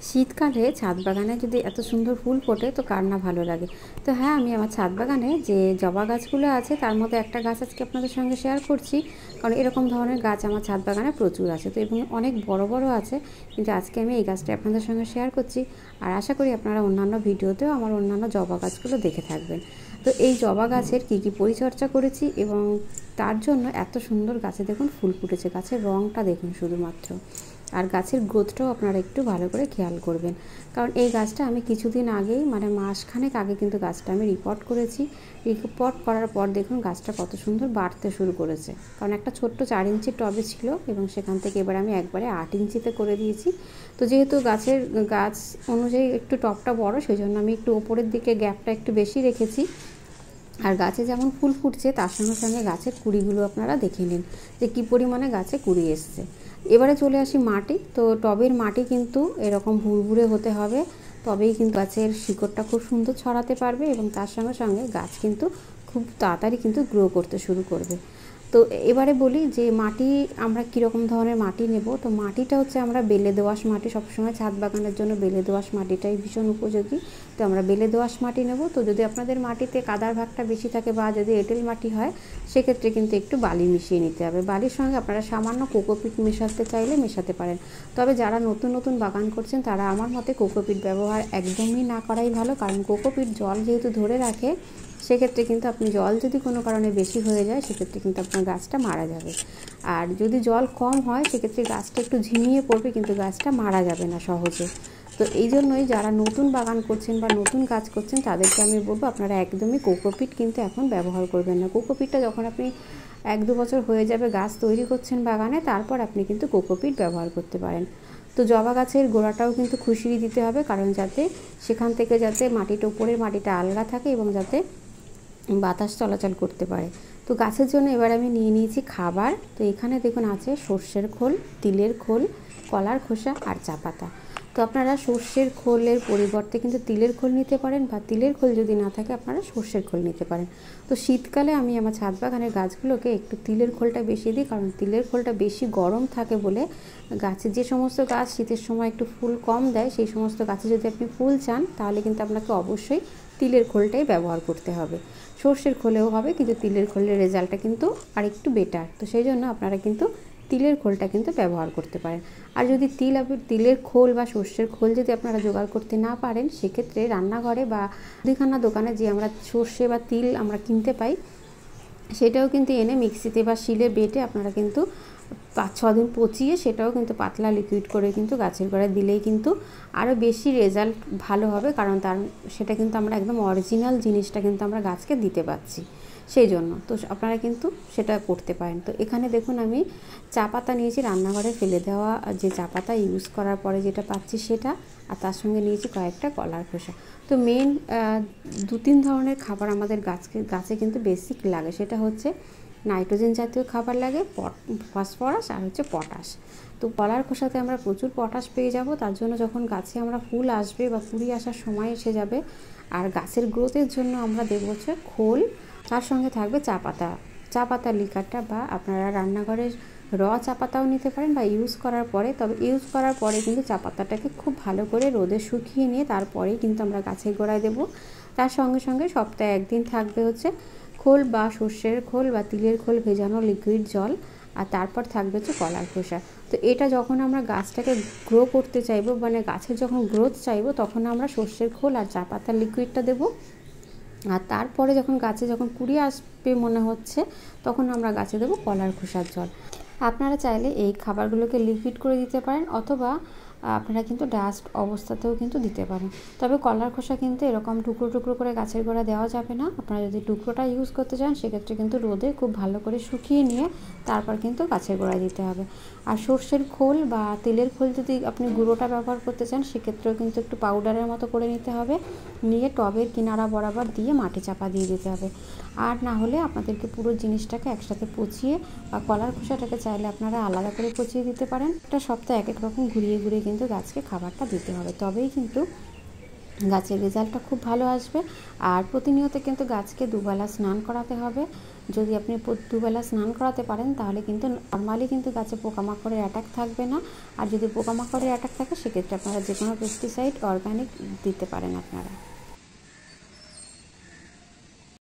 শীতকালে ছাদ বাগানে যদি এত সুন্দর ফুল ফোটে তো কার না ভালো লাগে। তো হ্যাঁ, আমি আমার ছাদ বাগানে যে জবা গাছগুলো আছে তার মধ্যে একটা গাছ আজকে আপনাদের সঙ্গে শেয়ার করছি, কারণ এরকম ধরনের গাছ আমার ছাদ বাগানে প্রচুর আছে, তো এবং অনেক বড় বড় আছে, কিন্তু আজকে আমি এই গাছটা আপনাদের সঙ্গে শেয়ার করছি। আর আশা করি আপনারা অন্যান্য ভিডিওতেও আমার অন্যান্য জবা গাছগুলো দেখে থাকবেন। তো এই জবা গাছের কী কী পরিচর্যা করেছি এবং তার জন্য এত সুন্দর গাছে দেখুন ফুল ফুটেছে, গাছের রঙটা দেখুন শুধুমাত্র। আর গাছের গ্রোথটাও আপনারা একটু ভালো করে খেয়াল করবেন, কারণ এই গাছটা আমি কিছুদিন আগেই মানে মাসখানেক আগে কিন্তু গাছটা আমি রিপোর্ট করেছি। রিপোর্ট করার পর দেখুন গাছটা কত সুন্দর বাড়তে শুরু করেছে, কারণ একটা ছোট্ট 4 ইঞ্চির টবে ছিল এবং সেখান থেকে এবার আমি একবারে 8 ইঞ্চিতে করে দিয়েছি। তো যেহেতু গাছ অনুযায়ী একটু টবটা বড়, সেই জন্য আমি একটু ওপরের দিকে গ্যাপটা একটু বেশি রেখেছি। আর গাছে যেমন ফুল ফুটছে তার সঙ্গে সঙ্গে গাছের কুড়িগুলো আপনারা দেখে নিন যে কী পরিমাণে গাছে কুড়ি এসছে। এবারে চলে আসি মাটি। তো টবের মাটি কিন্তু এরকম ভুরভুরে হতে হবে, তবেই কিন্তু গাছের শিকড়টা খুব সুন্দর ছড়াতে পারবে এবং তার সঙ্গে সঙ্গে গাছ কিন্তু খুব তাড়াতাড়ি কিন্তু গ্রো করতে শুরু করবে। তো এবারে বলি যে মাটি আমরা কীরকম ধরনের মাটি নেব। তো মাটিটা হচ্ছে আমরা বেলে দোআঁশ মাটি, সবসময় ছাদ বাগানের জন্য বেলে দোআঁশ মাটিটাই ভীষণ উপযোগী। তো আমরা বেলে দোআঁশ মাটি নেব। তো যদি আপনাদের মাটিতে কাদার ভাগটা বেশি থাকে বা যদি এঁটেল মাটি হয়, সেক্ষেত্রে কিন্তু একটু বালি মিশিয়ে নিতে হবে। বালির সঙ্গে আপনারা সামান্য কোকোপিট মেশাতে চাইলে মেশাতে পারেন, তবে যারা নতুন নতুন বাগান করছেন তারা আমার মতে কোকোপিট ব্যবহার একদমই না করাই ভালো, কারণ কোকোপিট জল যেহেতু ধরে রাখে, সেক্ষেত্রে কিন্তু আপনি জল যদি কোনো কারণে বেশি হয়ে যায় সেক্ষেত্রে কিন্তু আপনার গাছটা মারা যাবে। আর যদি জল কম হয় সেক্ষেত্রে গাছটা একটু ঝিমিয়ে পড়বে, কিন্তু গাছটা মারা যাবে না সহজে। তো এই জন্যই যারা নতুন বাগান করছেন বা নতুন গাছ করছেন তাদেরকে আমি বলবো আপনারা একদমই কোকোপিট কিন্তু এখন ব্যবহার করবেন না। কোকোপিটটা যখন আপনি 1-2 বছর হয়ে যাবে গাছ তৈরি করছেন বাগানে, তারপর আপনি কিন্তু কোকোপিট ব্যবহার করতে পারেন। তো জবা গাছের গোড়াটাও কিন্তু খুশিয়ে দিতে হবে, কারণ যাতে সেখান থেকে যাতে মাটিটা উপরের মাটিটা আলগা থাকে এবং যাতে বাতাস চলাচল করতে পারে। তো গাছের জন্য এবার আমি নিয়ে নিয়েছি খাবার। তো এখানে দেখুন আছে সর্ষের খোল, তিলের খোল, কলার খোসা আর চা পাতা। তো আপনারা সর্ষের খোলের পরিবর্তে কিন্তু তিলের খোল নিতে পারেন, বা তিলের খোল যদি না থাকে আপনারা সর্ষের খোল নিতে পারেন। তো শীতকালে আমি আমার ছাদ বাগানের গাছগুলোকে একটু তিলের খোলটা বেশি দিই, কারণ তিলের খোলটা বেশি গরম থাকে বলে গাছে যে সমস্ত গাছ শীতের সময় একটু ফুল কম দেয়, সেই সমস্ত গাছে যদি আপনি ফুল চান তাহলে কিন্তু আপনাকে অবশ্যই তিলের খোলটাই ব্যবহার করতে হবে। সর্ষের খোলেও হবে, কিন্তু তিলের খোলের রেজাল্টটা কিন্তু আরেকটু বেটার। তো সেই জন্য আপনারা কিন্তু তিলের খোলটা কিন্তু ব্যবহার করতে পারেন। আর যদি তিলের খোল বা সর্ষের খোল যদি আপনারা জোগাড় করতে না পারেন, সেক্ষেত্রে রান্নাঘরে বা মুদিখানা দোকানে যে আমরা সর্ষে বা তিল আমরা কিনতে পাই, সেটাও কিন্তু এনে মিক্সিতে বা শিলে বেটে আপনারা কিন্তু 5-6 দিন পচিয়ে সেটাও কিন্তু পাতলা লিকুইড করে কিন্তু গাছের গোড়ায় দিলেই কিন্তু আরও বেশি রেজাল্ট ভালো হবে, কারণ সেটা কিন্তু আমরা একদম অরিজিনাল জিনিসটা কিন্তু আমরা গাছকে দিতে পারছি, সেই জন্য তো আপনারা কিন্তু সেটা করতে পারেন। তো এখানে দেখুন আমি চা পাতা নিয়েছি, রান্নাঘরে ফেলে দেওয়া যে চা পাতা ইউজ করার পরে যেটা পাচ্ছি সেটা, আর তার সঙ্গে নিয়েছি কয়েকটা কলার খোসা। তো মেন 2-3 ধরনের খাবার আমাদের গাছে কিন্তু বেসিক লাগে, সেটা হচ্ছে নাইট্রোজেন জাতীয় খাবার লাগে, ফসফরাস আর হচ্ছে পটাশ। তো কলার খোসাতে আমরা প্রচুর পটাশ পেয়ে যাব, তার জন্য যখন গাছে আমরা ফুল আসবে বা কুড়ি আসার সময় এসে যাবে, আর গাছের গ্রোথের জন্য আমরা দেবো হচ্ছে খোল, তার সঙ্গে থাকবে চা পাতার লিকারটা, বা আপনারা রান্নাঘরের চা পাতাও নিতে পারেন বা ইউজ করার পরে। তবে ইউজ করার পরে কিন্তু চা পাতাটাকে খুব ভালো করে রোদে শুকিয়ে নিয়ে তারপরেই কিন্তু আমরা গাছের গোড়ায় দেবো। তার সঙ্গে সঙ্গে সপ্তাহে 1 দিন থাকবে হচ্ছে খোল বা সর্ষের খোল বা তিলের খোল ভেজানো লিকুইড জল, আর তারপর থাকবে হচ্ছে কলার খোসা। তো এটা যখন আমরা গাছটাকে গ্রো করতে চাইবো, মানে গাছের যখন গ্রোথ চাইবো, তখন আমরা সর্ষের খোল আর চা পাতার লিকুইডটা দেবো। আর তারপরে যখন কুড়ি আসবে মনে হচ্ছে, তখন আমরা গাছে দেবো কলার খোসার জল। আপনারা চাইলে এই খাবারগুলোকে লিকুইড করে দিতে পারেন, অথবা আপনারা কিন্তু ডাস্ট অবস্থাতেও কিন্তু দিতে পারেন। তবে কলার খোসা কিন্তু এরকম টুকরো টুকরো করে গাছের গোড়া দেওয়া যাবে না। আপনারা যদি টুকরোটা ইউজ করতে চান সেক্ষেত্রে কিন্তু রোদে খুব ভালো করে শুকিয়ে নিয়ে তারপর কিন্তু গাছের গোড়ায় দিতে হবে। আর সর্ষের খোল বা তেলের খোল যদি আপনি গুঁড়োটা ব্যবহার করতে চান, সেক্ষেত্রেও কিন্তু একটু পাউডারের মতো করে নিতে হবে, নিয়ে টবের কিনারা বরাবর দিয়ে মাটি চাপা দিয়ে দিতে হবে। আর না হলে আপনাদেরকে পুরো জিনিসটাকে একসাথে পচিয়ে, বা কলার খোসাটাকে চাইলে আপনারা আলাদা করে পচিয়ে দিতে পারেন। একটা সপ্তাহে এক এক রকম ঘুরিয়ে ঘুরিয়ে কিন্তু গাছকে খাবারটা দিতে হবে, তবেই কিন্তু গাছের রেজাল্টটা খুব ভালো আসবে। আর প্রতিনিয়ত কিন্তু গাছকে 2 বেলা স্নান করাতে হবে, যদি আপনি দুবেলা স্নান করাতে পারেন তাহলে কিন্তু নর্মালি কিন্তু গাছে পোকামাকড়ের অ্যাটাক থাকবে না। আর যদি পোকামাকড়ের অ্যাটাক থাকে সেক্ষেত্রে আপনারা যে কোনো পেস্টিসাইড অর্গানিক দিতে পারেন আপনারা।